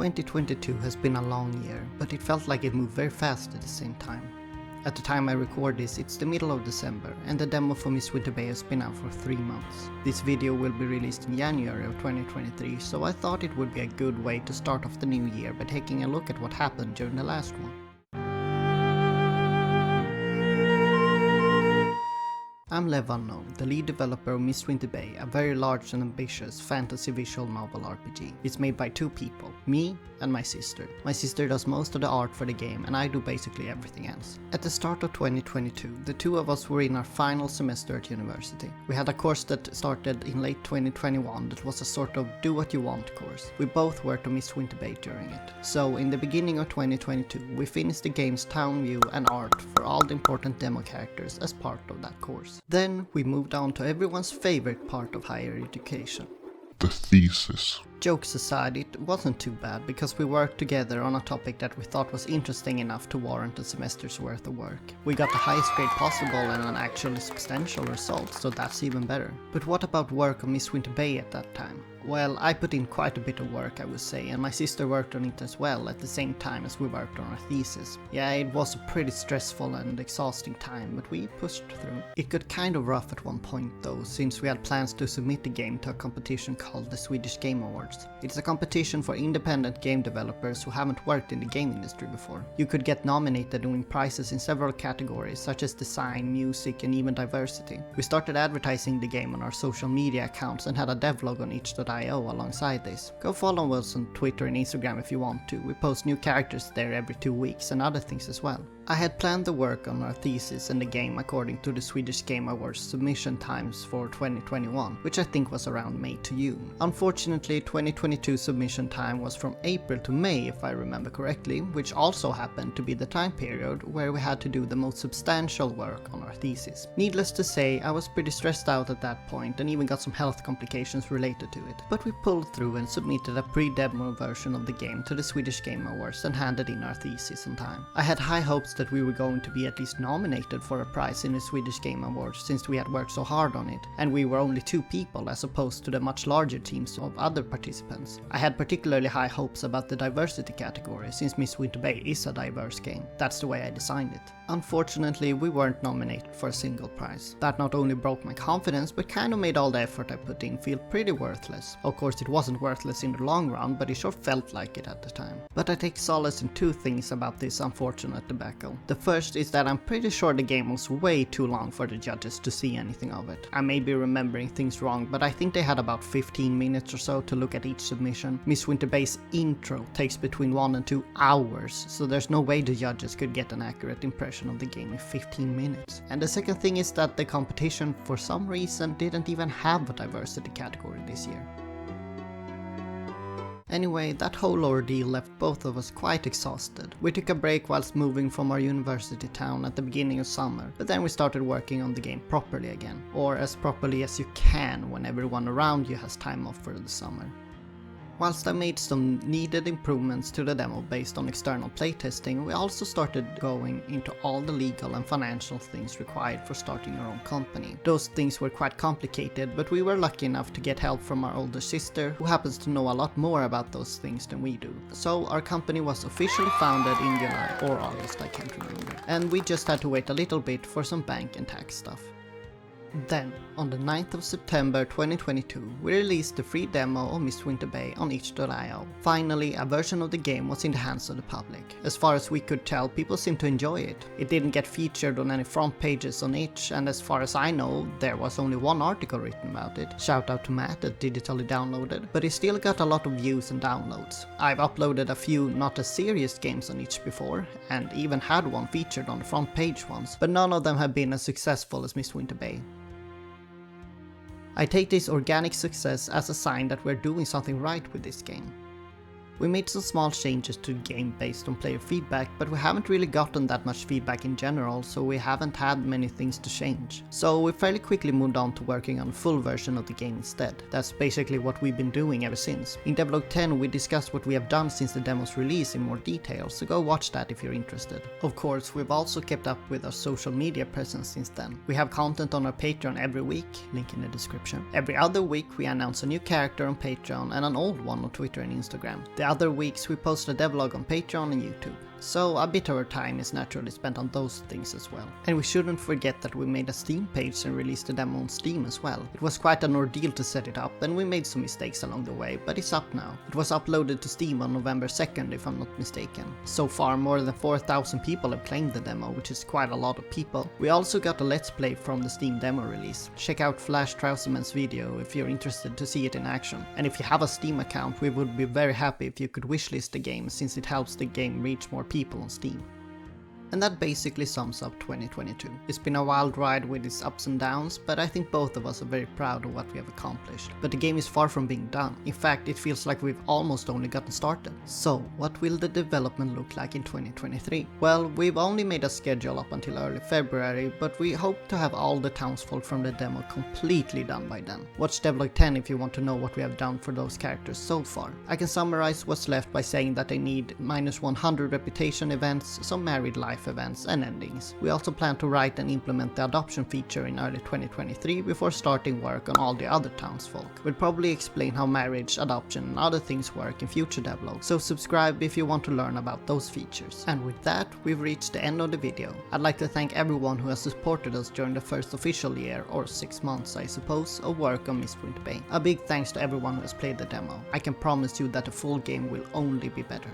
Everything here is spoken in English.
2022 has been a long year, but it felt like it moved very fast at the same time. At the time I record this, it's the middle of December, and the demo for Miss Winter Bay has been out for 3 months. This video will be released in January of 2023, so I thought it would be a good way to start off the new year by taking a look at what happened during the last one. I'm Lev Unknown, the lead developer of Miss Winter Bay, a very large and ambitious fantasy visual novel RPG. It's made by 2 people, me and my sister. My sister does most of the art for the game and I do basically everything else. At the start of 2022, the 2 of us were in our final semester at university. We had a course that started in late 2021 that was a sort of do what you want course. We both worked on Miss Winter Bay during it. So in the beginning of 2022, we finished the game's town view and art for all the important demo characters as part of that course. Then we moved on to everyone's favorite part of higher education. The thesis. Jokes aside, it wasn't too bad because we worked together on a topic that we thought was interesting enough to warrant a semester's worth of work. We got the highest grade possible and an actually substantial result, so that's even better. But what about work on Miss Winter Bay at that time? Well, I put in quite a bit of work, I would say, and my sister worked on it as well at the same time as we worked on our thesis. Yeah, it was a pretty stressful and exhausting time, but we pushed through. It got kind of rough at one point though, since we had plans to submit the game to a competition called the Swedish Game Awards. It's a competition for independent game developers who haven't worked in the game industry before. You could get nominated and win prizes in several categories such as design, music, and even diversity. We started advertising the game on our social media accounts and had a devlog on itch.io alongside this. Go follow us on Twitter and Instagram if you want to. We post new characters there every 2 weeks and other things as well. I had planned the work on our thesis and the game according to the Swedish Game Awards submission times for 2021, which I think was around May to June. Unfortunately, 2022 submission time was from April to May if I remember correctly, which also happened to be the time period where we had to do the most substantial work on our thesis. Needless to say, I was pretty stressed out at that point and even got some health complications related to it. But we pulled through and submitted a pre-demo version of the game to the Swedish Game Awards and handed in our thesis on time. I had high hopes that we were going to be at least nominated for a prize in the Swedish Game Awards since we had worked so hard on it, and we were only 2 people as opposed to the much larger teams of other participants. I had particularly high hopes about the diversity category since Miss Winter Bay is a diverse game. That's the way I designed it. Unfortunately, we weren't nominated for a single prize. That not only broke my confidence, but kind of made all the effort I put in feel pretty worthless. Of course, it wasn't worthless in the long run, but it sure felt like it at the time. But I take solace in 2 things about this unfortunate debacle. The first is that I'm pretty sure the game was way too long for the judges to see anything of it. I may be remembering things wrong, but I think they had about 15 minutes or so to look at each submission. Miss Winter Bay's intro takes between 1 and 2 hours, so there's no way the judges could get an accurate impression of the game in 15 minutes. And the second thing is that the competition for some reason didn't even have a diversity category this year. Anyway, that whole ordeal left both of us quite exhausted. We took a break whilst moving from our university town at the beginning of summer, but then we started working on the game properly again. Or as properly as you can when everyone around you has time off for the summer. Whilst I made some needed improvements to the demo based on external playtesting, we also started going into all the legal and financial things required for starting your own company. Those things were quite complicated, but we were lucky enough to get help from our older sister, who happens to know a lot more about those things than we do. So our company was officially founded in July or August, I can't remember. And we just had to wait a little bit for some bank and tax stuff. Then, on the 9th of September 2022, we released the free demo of Miss Winter Bay on itch.io. Finally, a version of the game was in the hands of the public. As far as we could tell, people seemed to enjoy it. It didn't get featured on any front pages on itch, and as far as I know, there was only 1 article written about it. Shout out to Matt at Digitally Downloaded, but it still got a lot of views and downloads. I've uploaded a few not as serious games on itch before, and even had one featured on the front page once, but none of them have been as successful as Miss Winter Bay. I take this organic success as a sign that we're doing something right with this game. We made some small changes to the game based on player feedback, but we haven't really gotten that much feedback in general, so we haven't had many things to change. So we fairly quickly moved on to working on a full version of the game instead. That's basically what we've been doing ever since. In Devlog 10 we discussed what we have done since the demo's release in more detail, so go watch that if you're interested. Of course, we've also kept up with our social media presence since then. We have content on our Patreon every week, link in the description. Every other week we announce a new character on Patreon and an old one on Twitter and Instagram. The other weeks we post a devlog on Patreon and YouTube. So a bit of our time is naturally spent on those things as well. And we shouldn't forget that we made a Steam page and released the demo on Steam as well. It was quite an ordeal to set it up and we made some mistakes along the way, but it's up now. It was uploaded to Steam on November 2nd if I'm not mistaken. So far more than 4,000 people have claimed the demo, which is quite a lot of people. We also got a let's play from the Steam demo release. Check out Flash Trouserman's video if you're interested to see it in action. And if you have a Steam account, we would be very happy if you could wishlist the game, since it helps the game reach more people on Steam. And that basically sums up 2022. It's been a wild ride with its ups and downs, but I think both of us are very proud of what we have accomplished. But the game is far from being done. In fact, it feels like we've almost only gotten started. So, what will the development look like in 2023? Well, we've only made a schedule up until early February, but we hope to have all the townsfolk from the demo completely done by then. Watch Devlog 10 if you want to know what we have done for those characters so far. I can summarize what's left by saying that they need -100 reputation events, some married life events and endings. We also plan to write and implement the adoption feature in early 2023 before starting work on all the other townsfolk. We'll probably explain how marriage, adoption and other things work in future devlogs, so subscribe if you want to learn about those features. And with that, we've reached the end of the video. I'd like to thank everyone who has supported us during the first official year, or 6 months I suppose, of work on Mistprint Bay. A big thanks to everyone who has played the demo. I can promise you that the full game will only be better.